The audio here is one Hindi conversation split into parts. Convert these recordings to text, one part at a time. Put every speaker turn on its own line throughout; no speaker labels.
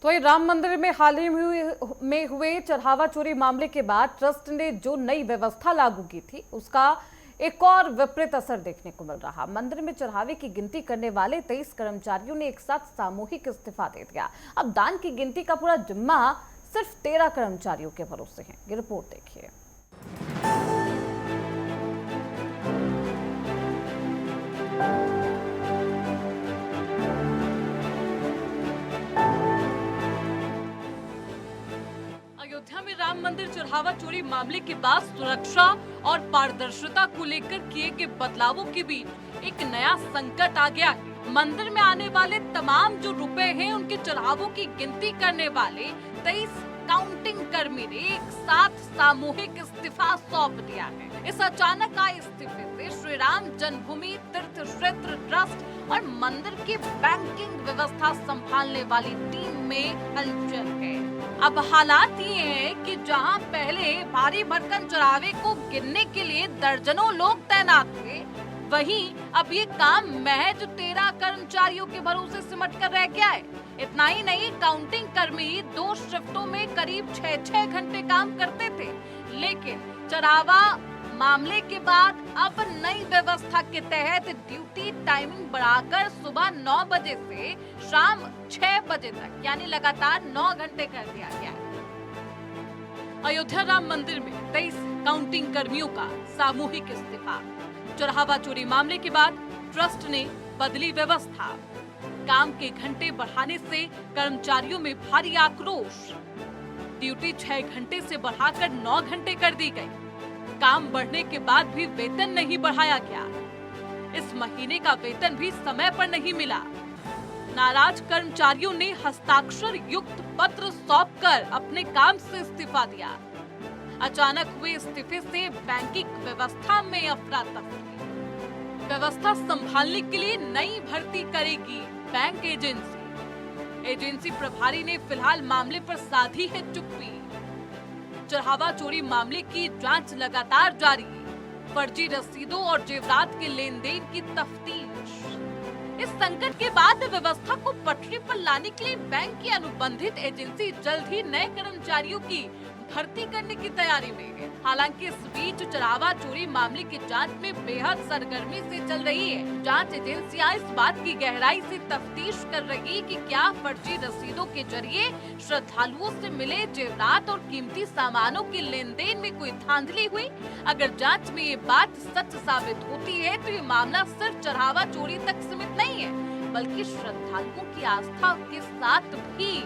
तो वही राम मंदिर में हाल ही में हुए चढ़ावा चोरी मामले के बाद ट्रस्ट ने जो नई व्यवस्था लागू की थी उसका एक और विपरीत असर देखने को मिल रहा। मंदिर में चढ़ावे की गिनती करने वाले 23 कर्मचारियों ने एक साथ सामूहिक इस्तीफा दे दिया। अब दान की गिनती का पूरा जिम्मा सिर्फ 13 कर्मचारियों के भरोसे है। ये रिपोर्ट देखिए। अयोध्या में राम मंदिर चढ़ावा चोरी मामले के बाद सुरक्षा और पारदर्शिता को लेकर किए गए बदलावों के बीच एक नया संकट आ गया है। मंदिर में आने वाले तमाम जो रुपए हैं उनके चढ़ावों की गिनती करने वाले 23 काउंटिंग कर्मी ने एक साथ सामूहिक इस्तीफा सौंप दिया है। इस अचानक आए इस्तीफे से श्री राम जन्मभूमि तीर्थ क्षेत्र ट्रस्ट और मंदिर की बैंकिंग व्यवस्था संभालने वाली टीम में हलचल है। अब हालात ये हैं कि जहां पहले भारी भरकम चढ़ावे को गिनने के लिए दर्जनों लोग तैनात थे, वहीं अब ये काम महज 13 कर्मचारियों के भरोसे सिमट कर रह गया है। इतना ही नहीं, काउंटिंग कर्मी 2 शिफ्टों में करीब 6-6 घंटे काम करते थे, लेकिन चढ़ावा मामले के बाद अब नई व्यवस्था के तहत ड्यूटी टाइमिंग बढ़ाकर सुबह 9 बजे से शाम 6 बजे तक यानी लगातार 9 घंटे कर दिया गया है। अयोध्या राम मंदिर में 23 काउंटिंग कर्मियों का सामूहिक इस्तीफा। चढ़ावा चोरी मामले के बाद ट्रस्ट ने बदली व्यवस्था। काम के घंटे बढ़ाने से कर्मचारियों में भारी आक्रोश। ड्यूटी 6 घंटे से बढ़ाकर 9 घंटे कर दी गई। काम बढ़ने के बाद भी वेतन नहीं बढ़ाया गया। इस महीने का वेतन भी समय पर नहीं मिला। नाराज कर्मचारियों ने हस्ताक्षर युक्त पत्र सौंपकर अपने काम से इस्तीफा दिया। अचानक हुए इस्तीफे से बैंकिंग व्यवस्था में अफरा तफरी। व्यवस्था संभालने के लिए नई भर्ती करेगी बैंक एजेंसी। एजेंसी प्रभारी ने फिलहाल मामले पर साधी है चुप्पी। चढ़ावा चोरी मामले की जांच लगातार जारी। फर्जी रसीदों और जेवरात के लेन देन की तफ्तीश। इस संकट के बाद व्यवस्था को पटरी पर लाने के लिए बैंक की अनुबंधित एजेंसी जल्द ही नए कर्मचारियों की भर्ती करने की तैयारी में है। हालांकि इस बीच चढ़ावा चोरी मामले की जांच में बेहद सरगर्मी से चल रही है। जांच एजेंसियां इस बात की गहराई से तफ्तीश कर रही कि क्या फर्जी रसीदों के जरिए श्रद्धालुओं से मिले जेवरात और कीमती सामानों के लेन देन में कोई धांधली हुई। अगर जांच में ये बात सच साबित होती है तो ये मामला सिर्फ चढ़ावा चोरी तक सीमित नहीं है, बल्कि श्रद्धालुओं की आस्था के साथ भी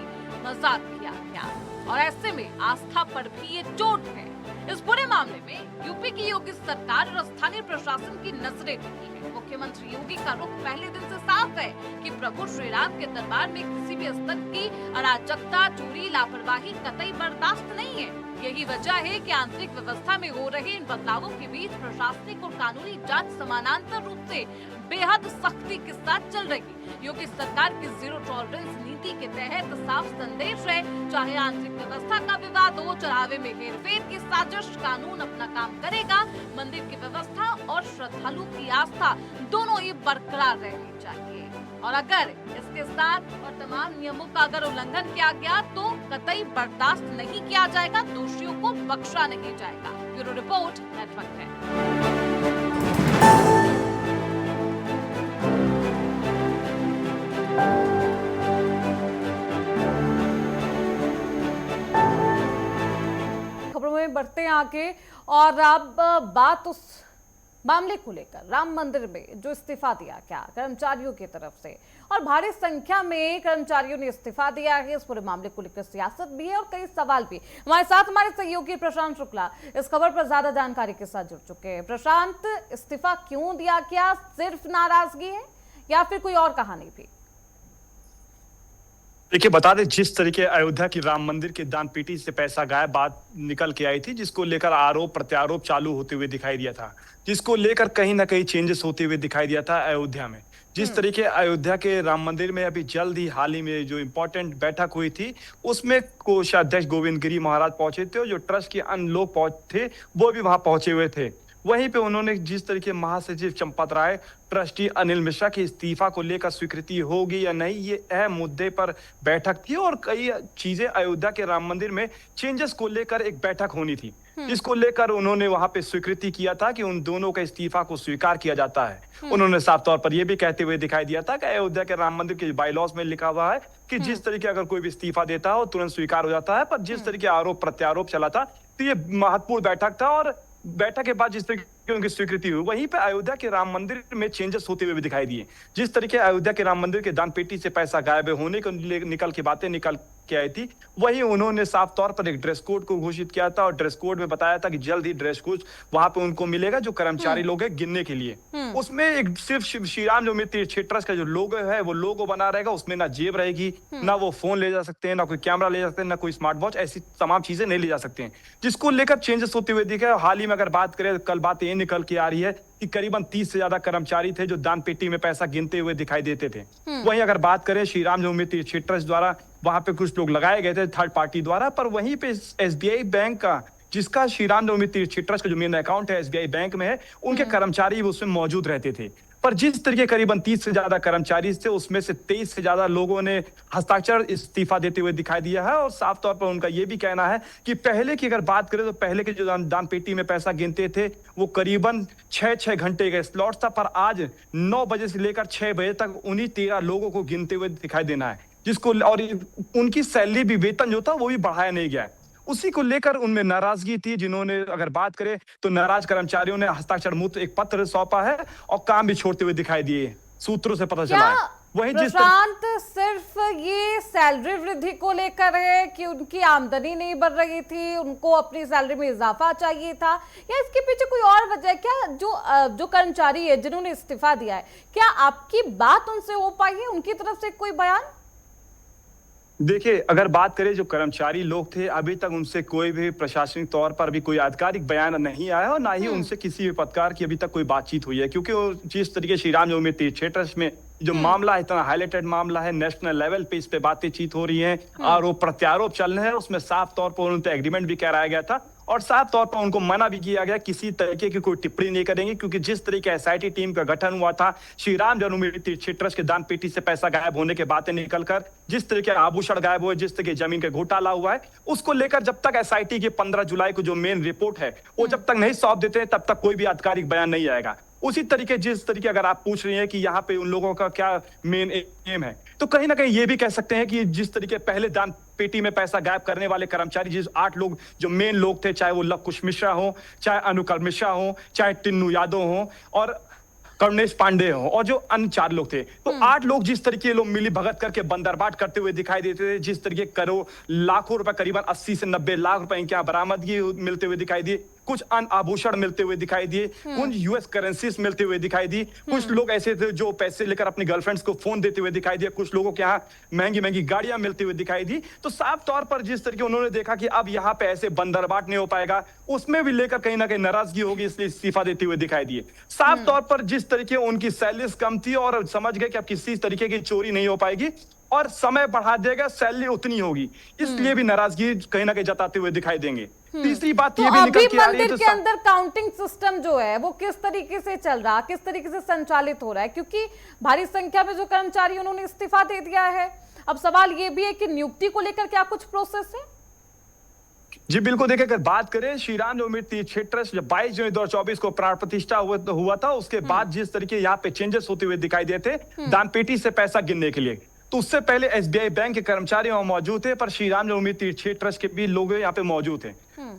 मजाक किया गया और ऐसे में आस्था पर भी ये चोट है। इस पूरे मामले में यूपी की योगी सरकार और स्थानीय प्रशासन की नजरें टिकी है। मुख्यमंत्री योगी का रुख पहले दिन से साफ है कि प्रभु श्री राम के दरबार में किसी भी स्तर की अराजकता, चोरी, लापरवाही कतई बर्दाश्त नहीं है। यही वजह है कि आंतरिक व्यवस्था में हो रहे इन बदलावों के बीच प्रशासनिक और कानूनी जांच समानांतर रूप से बेहद सख्ती के साथ चल रही। योगी सरकार की जीरो टॉलरेंस नीति के तहत साफ संदेश है, चाहे आंतरिक व्यवस्था का विवाद हो, चढ़ावे में हेरफेर की साजिश, कानून अपना काम करेगा। मंदिर की व्यवस्था और श्रद्धालु की आस्था दोनों ही बरकरार रहनी चाहिए और अगर इसके साथ और तमाम नियमों का अगर उल्लंघन किया गया तो कतई बर्दाश्त नहीं किया जाएगा, दोषियों को बख्शा नहीं जाएगा। ब्यूरो रिपोर्ट, नेटवर्क है। खबरों में बढ़ते हैं आगे और अब बात उस मामले को लेकर राम मंदिर में जो इस्तीफा दिया गया कर्मचारियों की तरफ से और भारी संख्या में कर्मचारियों ने इस्तीफा दिया है। इस पूरे मामले को लेकर सियासत भी है और कई सवाल भी। हमारे साथ हमारे सहयोगी प्रशांत शुक्ला इस खबर पर ज्यादा जानकारी के साथ जुड़ चुके हैं। प्रशांत, इस्तीफा क्यों दिया गया? सिर्फ नाराजगी है या फिर कोई और कहानी भी?
देखिए, बता दें, जिस तरीके अयोध्या की राम मंदिर के दान पेटी से पैसा गायब बात निकल के आई थी, जिसको लेकर आरोप प्रत्यारोप चालू होते हुए दिखाई दिया था, जिसको लेकर कहीं ना कहीं चेंजेस होते हुए दिखाई दिया था अयोध्या में। जिस तरीके अयोध्या के राम मंदिर में अभी जल्द ही हाल ही में जो इम्पोर्टेंट बैठक हुई थी, उसमें कोषाध्यक्ष गोविंद गिरी महाराज पहुंचे थे और जो ट्रस्ट के अन्य लोग थे वो भी वहां पहुंचे हुए थे। वहीं पे उन्होंने जिस तरीके महासचिव चंपत राय, ट्रस्टी अनिल मिश्रा के इस्तीफा को लेकर स्वीकृति होगी या नहीं, ये अहम मुद्दे पर बैठक थी और कई चीजें अयोध्या के राम मंदिर में चेंजेस को लेकर एक बैठक होनी थी, जिसको लेकर उन्होंने वहां पे स्वीकृति किया था कि उन दोनों का इस्तीफा को स्वीकार किया जाता है। उन्होंने साफ तौर पर यह भी कहते हुए दिखाई दिया था कि अयोध्या के राम मंदिर के बाईलॉज में लिखा हुआ है कि जिस तरीके अगर कोई भी इस्तीफा देता है तुरंत स्वीकार हो जाता है, पर जिस तरीके आरोप प्रत्यारोप चला था तो ये महत्वपूर्ण बैठक था और बैठक के बाद जिस तरीके की उनकी स्वीकृति हुई, वहीं पे अयोध्या के राम मंदिर में चेंजेस होते हुए भी दिखाई दिए। जिस तरीके अयोध्या के राम मंदिर के दान पेटी से पैसा गायब होने को निकल की बातें निकल के आई थी, वहीं उन्होंने साफ तौर पर एक ड्रेस कोड को घोषित किया था और ड्रेस कोड में बताया था कि जल्द ही ड्रेस कोड वहां पे उनको मिलेगा जो कर्मचारी लोग हैं गिनने के लिए। उसमें एक सिर्फ श्री राम जो तीर्थ ट्रस्ट का जो लोगो है वो लोगो बना रहेगा, उसमें ना जेब रहेगी, ना वो फोन ले जा सकते हैं, ना कोई कैमरा ले जा सकते हैं, ना कोई स्मार्ट वॉच, ऐसी तमाम चीजें नहीं ले जा सकते हैं, जिसको लेकर चेंजेस होते हुए दिखे। हाल ही में अगर बात करें, कल बात ये निकल के आ रही है कि करीबन 30 से ज्यादा कर्मचारी थे जो दान पेटी में पैसा गिनते हुए दिखाई देते थे। वहीं अगर बात करें श्री राम जन्मभूमि तीर्थ ट्रस्ट द्वारा, वहां पे कुछ लोग लगाए गए थे थर्ड पार्टी द्वारा, पर वहीं पे एसबीआई बैंक का, जिसका श्री राम जन्मभूमि तीर्थ ट्रस्ट का जो मेन अकाउंट है एसबीआई बैंक में है, उनके कर्मचारी उसमें मौजूद रहते थे। पर जिस तरीके करीबन 30 से ज्यादा कर्मचारी थे, उसमें से 23 से ज्यादा लोगों ने हस्ताक्षर इस्तीफा देते हुए दिखाई दिया है और साफ तौर पर उनका यह भी कहना है कि पहले की अगर बात करें तो पहले के जो दान पेटी में पैसा गिनते थे वो करीबन 6-6 घंटे का स्लॉट था, पर आज 9 बजे से लेकर 6 बजे तक उन्हीं 13 लोगों को गिनते हुए दिखाई देना है, जिसको और उनकी सैलरी भी, वेतन जो था वो भी बढ़ाया नहीं गया है। उसी को लेकर उनमें नाराजगी थी, जिन्होंने अगर बात करें तो नाराज कर्मचारियों ने हस्ताक्षर मुक्त एक पत्र सौंपा है और काम भी छोड़ते हुए दिखाई दिए, सूत्रों से पता चला है।
वही प्रशांत सिर्फ ये सैलरी वृद्धि को लेकर है कि उनकी आमदनी नहीं बढ़ रही थी, उनको अपनी सैलरी में इजाफा चाहिए था, या इसके पीछे कोई और वजह है क्या? जो कर्मचारी है जिन्होंने इस्तीफा दिया है, क्या आपकी बात उनसे हो पाई है, उनकी तरफ से कोई बयान?
देखिए, अगर बात करें जो कर्मचारी लोग थे, अभी तक उनसे कोई भी प्रशासनिक तौर पर भी कोई आधिकारिक बयान नहीं आया और ना ही उनसे किसी भी पत्रकार की अभी तक कोई बातचीत हुई है, क्योंकि वो जिस तरीके श्री राम जन्मभूमि तीर्थ ट्रस्ट में जो मामला है, इतना हाईलाइटेड मामला है, नेशनल लेवल पे इस पे बातचीत हो रही है, आरोप प्रत्यारोप चल रहे हैं, उसमें साफ तौर पर उनसे एग्रीमेंट भी कराया गया था और साफ तौर पर उनको मना भी किया गया किसी तरीके की कोई टिप्पणी नहीं करेंगे, क्योंकि जिस तरीके एसआईटी टीम का गठन हुआ था, श्री राम जन्मभूमि तीर्थ ट्रस्ट के दान पेटी से पैसा गायब होने के बातें निकलकर जिस तरीके आभूषण गायब हुए, जिस तरीके जमीन का घोटाला हुआ है, उसको लेकर जब तक एसआईटी की 15 जुलाई को जो मेन रिपोर्ट है वो जब तक नहीं सौंप देते तब तक कोई भी आधिकारिक बयान नहीं आएगा। उसी तरीके जिस तरीके अगर आप पूछ रही हैं कि यहाँ पे उन लोगों का क्या मेन एम है, तो कहीं ना कहीं ये भी कह सकते हैं कि जिस तरीके पहले दान पेटी में पैसा गायब करने वाले कर्मचारी, जिस 8 लोग जो मेन लोग थे, चाहे वो लव कुश मिश्रा हो, चाहे अनुकल मिश्रा हो, चाहे टिन्नू यादव हो और करुणेश पांडे हो और जो अन्य 4 लोग थे, तो 8 लोग जिस तरीके लोग मिली भगत करके बंदरबाट करते हुए दिखाई देते थे, जिस तरीके करोड़ लाखों रुपए, करीबन 80 से 90 लाख रुपए इनके यहाँ बरामदगी मिलते हुए दिखाई दिए, कुछ अन्य आभूषण मिलते हुए दिखाई दिए, कुछ यूएस करेंसीज मिलते हुए दिखाई दी, कुछ लोग ऐसे थे जो पैसे लेकर अपनी गर्लफ्रेंड्स को फोन देते हुए दिखाई दिए, कुछ लोगों के यहाँ महंगी महंगी गाड़ियां मिलती हुई दिखाई दी। तो साफ तौर पर जिस तरीके उन्होंने देखा कि अब यहाँ पे ऐसे बंदरबाट नहीं हो पाएगा, उसमें भी लेकर कहीं ना कहीं नाराजगी होगी, इसलिए इस्तीफा देते हुए दिखाई दिए। साफ तौर पर जिस तरीके उनकी सैलरी कम थी और समझ गए कि अब किसी तरीके की चोरी नहीं हो पाएगी और समय बढ़ा देगा, सैलरी उतनी होगी, इसलिए भी नाराजगी कहीं ना कहीं जताते हुए दिखाई देंगे। तीसरी बात
तो
ये भी निकल के आ रही है,
मंदिर के अंदर काउंटिंग सिस्टम जो है वो किस तरीके से चल रहा, किस तरीके से संचालित हो रहा है? क्योंकि भारी संख्या में जो कर्मचारी उन्होंने इस्तीफा दे दिया है, अब सवाल ये भी है कि नियुक्ति को लेकर क्या कुछ प्रोसेस है?
जी बिल्कुल, देखिए अगर बात करें श्री राम जन्मभूमि तीर्थ ट्रस्ट जब 22 जनवरी 2024 को प्राण प्रतिष्ठा हुआ था, उसके बाद जिस तरीके यहाँ पे चेंजेस होते हुए दिखाई दिए थे दान पेटी से पैसा गिनने के लिए, तो उससे पहले एसबीआई बैंक के कर्मचारी वहां मौजूद थे, पर श्री राम जन्मभूमि तीर्थ ट्रस्ट के भी लोग यहाँ पे मौजूद थे।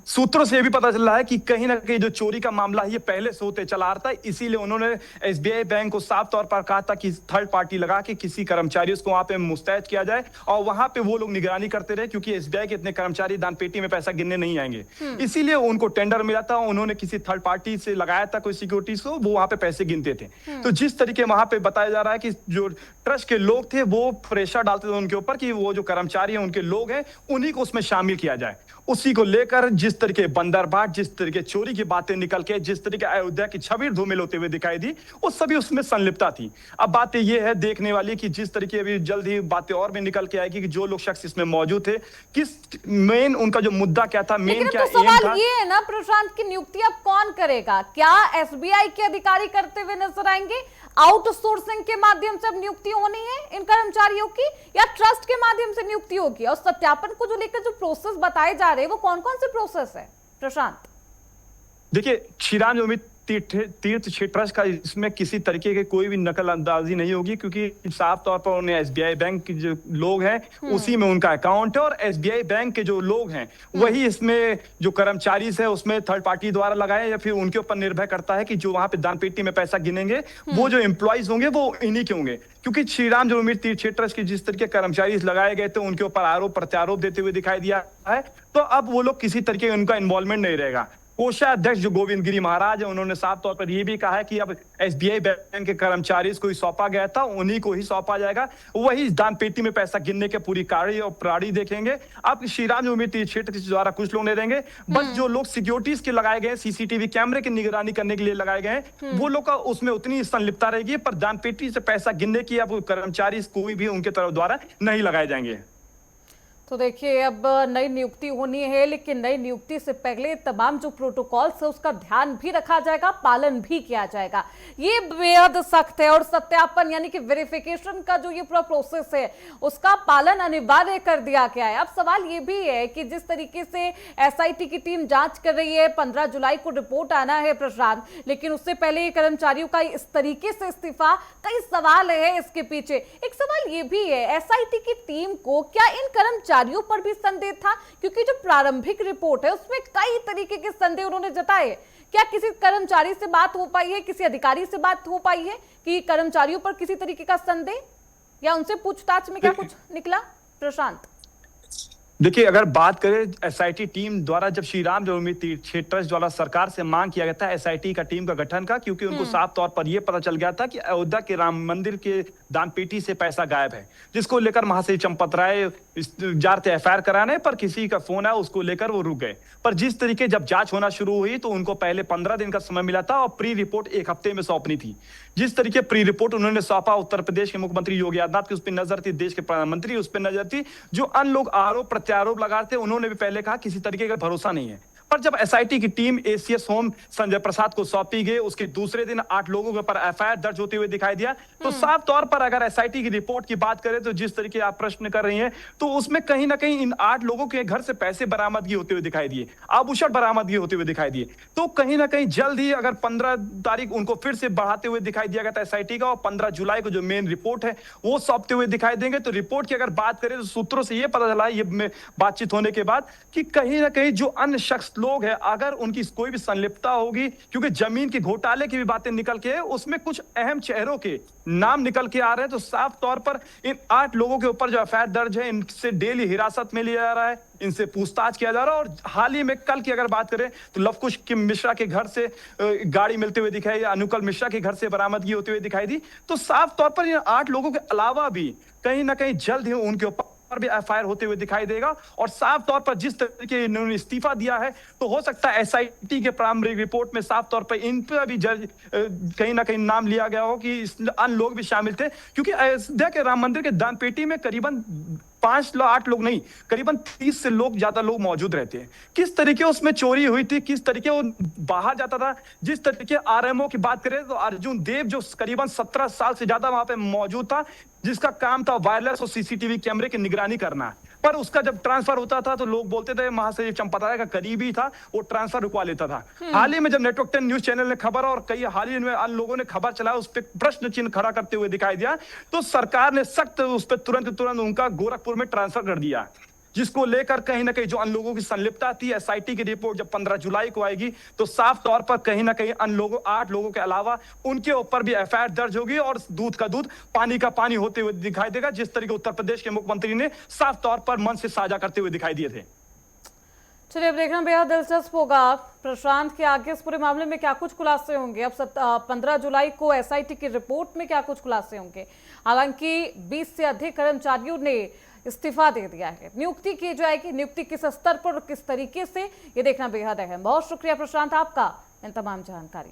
सूत्रों से यह भी पता चल रहा है कि कहीं ना कहीं जो चोरी का मामला है ये पहले से होते चला आ रहा था, इसीलिए उन्होंने एसबीआई बैंक को साफ तौर पर कहा था कि थर्ड पार्टी लगा के किसी कर्मचारी को वहां पे मुस्तैद किया जाए और वहां पे वो लोग निगरानी करते रहे, क्योंकि एसबीआई के इतने कर्मचारी दान पेटी में पैसा गिनने नहीं आएंगे। इसीलिए उनको टेंडर मिला था, उन्होंने किसी थर्ड पार्टी से लगाया था कोई सिक्योरिटी को, वो वहां पे पैसे गिनते थे। तो जिस तरीके वहां पे बताया जा रहा है कि जो ट्रस्ट के लोग थे वो प्रेशर डालते थे उनके ऊपर कि वो जो कर्मचारी है उनके लोग हैं उन्हीं को उसमें शामिल किया जाए, उसी को लेकर जिस जिस तरीके बंदरबाट, जिस तरीके चोरी की बातें निकल के, जिस तरीके अयोध्या की छवि धूमिल होते हुए दिखाई दी, वो सभी उसमें संलिप्तता थी। अब बातें ये है देखने वाली कि जिस तरीके अभी जल्द ही बातें और भी निकल के आएगी कि जो लोग शख्स इसमें मौजूद थे, किस मेन उनका जो मुद्दा क्या था, मेन क्या
तो
एम
सवाल
था।
ये है ना प्रशांत की नियुक्ति अब कौन करेगा? क्या एसबीआई के अधिकारी करते हुए नजर आएंगे? आउटसोर्सिंग के माध्यम से अब नियुक्ति होनी है इन कर्मचारियों की, या ट्रस्ट के माध्यम से नियुक्ति होगी? और सत्यापन को जो लेकर जो प्रोसेस बताए जा रहे हैं वो कौन कौन से प्रोसेस है प्रशांत?
देखिए, श्रीराम जन्मभूमि तीर्थ क्षेत्र ट्रस्ट का इसमें किसी तरीके की कोई भी नकल अंदाजी नहीं होगी, क्योंकि साफ तौर पर उन्हें एसबीआई बैंक के जो लोग हैं उसी में उनका अकाउंट है, और एसबीआई बैंक के जो लोग हैं वही इसमें जो कर्मचारी है उसमें थर्ड पार्टी द्वारा लगाए, या फिर उनके ऊपर निर्भर करता है कि जो वहां पे दान पेटी में पैसा गिनेंगे वो जो एम्प्लॉइज होंगे वो इन्हीं के होंगे। क्योंकि श्रीराम जन्मभूमि तीर्थ क्षेत्र ट्रस्ट के जिस तरीके कर्मचारी लगाए गए थे उनके ऊपर आरोप प्रत्यारोप देते हुए दिखाई दिया है, तो अब वो लोग किसी तरीके का उनका इन्वॉल्वमेंट नहीं रहेगा। कोषाध्यक्ष जो गोविंद गिरी महाराज है उन्होंने साफ तौर पर यह भी कहा है कि अब एसबीआई बैंक के कर्मचारी को ही सौंपा गया था, उन्हीं को ही सौंपा जाएगा, वही दान पेटी में पैसा गिनने के पूरी कार्य और प्रणाली देखेंगे। अब श्रीराम जन्मभूमि तीर्थ क्षेत्र के द्वारा कुछ लोग नहीं रहेंगे, बस जो लोग सिक्योरिटीज के लगाए गए, सीसीटीवी कैमरे की निगरानी करने के लिए लगाए गए वो लोग का उसमें उतनी संलिप्तता रहेगी, पर दान पेटी से पैसा गिनने की अब कर्मचारी कोई भी उनके तरफ द्वारा नहीं लगाए जाएंगे।
तो देखिए अब नई नियुक्ति होनी है, लेकिन नई नियुक्ति से पहले तमाम जो प्रोटोकॉल्स है उसका ध्यान भी रखा जाएगा, पालन भी किया जाएगा। ये बेहद सख्त है और सत्यापन यानी कि वेरिफिकेशन का जो ये पूरा प्रोसेस है उसका पालन अनिवार्य कर दिया गया है। अब सवाल ये भी है कि जिस तरीके से एसआईटी की टीम जांच कर रही है, 15 जुलाई को रिपोर्ट आना है प्रशांत, लेकिन उससे पहले ये कर्मचारियों का इस तरीके से इस्तीफा, कई सवाल है इसके पीछे। एक सवाल ये भी है, एसआईटी की टीम को क्या इन कर्मचारियों पर भी संदेह था? क्योंकि जो प्रारंभिक रिपोर्ट है उसमें कई तरीके के संदेह उन्होंने जताए। क्या किसी कर्मचारी से बात हो पाई है, किसी अधिकारी से बात हो पाई है कि कर्मचारियों पर किसी तरीके का संदेह, या उनसे पूछताछ में क्या कुछ निकला प्रशांत?
देखिए, अगर बात करें एसआईटी टीम द्वारा, जब श्रीराम जन्मभूमि तीर्थ क्षेत्र ट्रस्ट द्वारा सरकार से मांग किया गया था एसआईटी का टीम का गठन का, क्योंकि उनको साफ तौर पर यह पता चल गया था कि अयोध्या के राम मंदिर के दान पेटी से पैसा गायब है, जिसको लेकर महासचिव चंपत राय जा रहे थे एफआईआर कराने, पर किसी का फोन आया उसको लेकर वो रुक गए। पर जिस तरीके जब जांच होना शुरू हुई तो उनको पहले 15 दिन का समय मिला था और प्री रिपोर्ट 1 हफ्ते में सौंपनी थी। जिस तरीके प्री रिपोर्ट उन्होंने सौंपा, उत्तर प्रदेश के मुख्यमंत्री योगी आदित्यनाथ की उस पर नजर थी, देश के प्रधानमंत्री उस पर नजर थी, जो अन्य लोग आरोप प्रत्यारोप लगा रहे थे उन्होंने भी पहले कहा किसी तरीके का भरोसा नहीं है। पर जब एसआईटी की team ACS home Sanjay Prasad को सौंपी गई, उसके दूसरे दिन 8 लोगों के ऊपर एफआईआर दर्ज होते हुए दिखाई दिया। तो साफ तौर पर अगर एसआईटी की रिपोर्ट की बात करें तो जिस तरीके आप प्रश्न कर रही हैं, तो उसमें कहीं ना कहीं इन 8 लोगों के घर से पैसे बरामदगी होते हुए दिखाई दिए, आभूषण बरामदगी होते हुए दिखाई दिए। तो कहीं ना कहीं जल्द ही अगर 15 तारीख उनको फिर से बढ़ाते हुए दिखाई दिया गया था एसआईटी का, और 15 जुलाई को जो मेन रिपोर्ट है वो सौंपते हुए दिखाई देंगे। तो रिपोर्ट की अगर बात करें तो सूत्रों से यह पता चला ये बातचीत होने के बाद कि कहीं ना कहीं जो अन्य शख्स लोग हैं अगर उनकी कोई भी संलिप्तता होगी, क्योंकि जमीन के घोटाले की भी बातें निकल के उसमें कुछ अहम चेहरों के नाम निकल के आ रहे हैं, तो साफ तौर पर इन 8 लोगों के ऊपर जो एफआईआर दर्ज है इनसे डेली हिरासत में लिया जा रहा है, इनसे पूछताछ किया जा रहा है। और हाल ही में कल की अगर बात करें तो लवकुश मिश्रा के घर से गाड़ी मिलते हुए दिखाई, अनुकल मिश्रा के घर से बरामदगी होते हुए दिखाई दी। तो साफ तौर पर इन 8 लोगों के अलावा भी कहीं ना कहीं जल्द ही उनके ऊपर भी एफआईआर होते हुए दिखाई देगा। और साफ तौर पर जिस तरीके इन्होंने इस्तीफा दिया है तो हो सकता है एसआईटी के प्रारंभिक रिपोर्ट में साफ तौर पर इन पर भी कहीं ना कहीं नाम लिया गया हो कि अन्य लोग भी शामिल थे, क्योंकि अयोध्या के राम मंदिर के दान पेटी में करीबन 8 लोग नहीं, करीबन 30 से ज्यादा लोग मौजूद रहते हैं। किस तरीके उसमें चोरी हुई थी, किस तरीके वो बाहर जाता था। जिस तरीके आरएमओ की बात करें तो अर्जुन देव जो करीबन 17 साल से ज्यादा वहां पे मौजूद था, जिसका काम था वायरलेस और सीसीटीवी कैमरे की निगरानी करना, पर उसका जब ट्रांसफर होता था तो लोग बोलते थे महासचिव चंपत राय का करीबी था, वो ट्रांसफर रुकवा लेता था। हाल ही में जब नेटवर्क 10 न्यूज चैनल ने खबर और कई हाल ही में अन्य लोगों ने खबर चलाया, उस पर प्रश्न चिन्ह खड़ा करते हुए दिखाई दिया, तो सरकार ने सख्त उस पर तुरंत उनका गोरखपुर में ट्रांसफर कर दिया, जिसको लेकर कहीं ना कहीं जो अन्य लोगों की संलिप्तता थी, एसआईटी की रिपोर्ट जब 15 जुलाई को आएगी तो साफ तौर पर कहीं ना कहीं अन्य लोगों 8 लोगों के अलावा उनके ऊपर भी एफआईआर दर्ज होगी और दूध का दूध पानी का पानी होते हुए दिखाई देगा, जिस तरीके उत्तर प्रदेश के मुख्यमंत्री ने साफ तौर पर मन से साझा करते हुए दिखाई दिए थे।
चलिए अब देखना बेहद दिलचस्प होगा प्रशांत के आगे इस पूरे मामले में क्या कुछ खुलासे होंगे। अब 15 जुलाई को एसआईटी की रिपोर्ट में क्या कुछ खुलासे होंगे। हालांकि 20 से अधिक कर्मचारियों ने इस्तीफा दे दिया है। नियुक्ति की जाएगी, नियुक्ति किस स्तर पर और किस तरीके से, ये देखना बेहद अहम। बहुत शुक्रिया प्रशांत आपका इन तमाम जानकारी।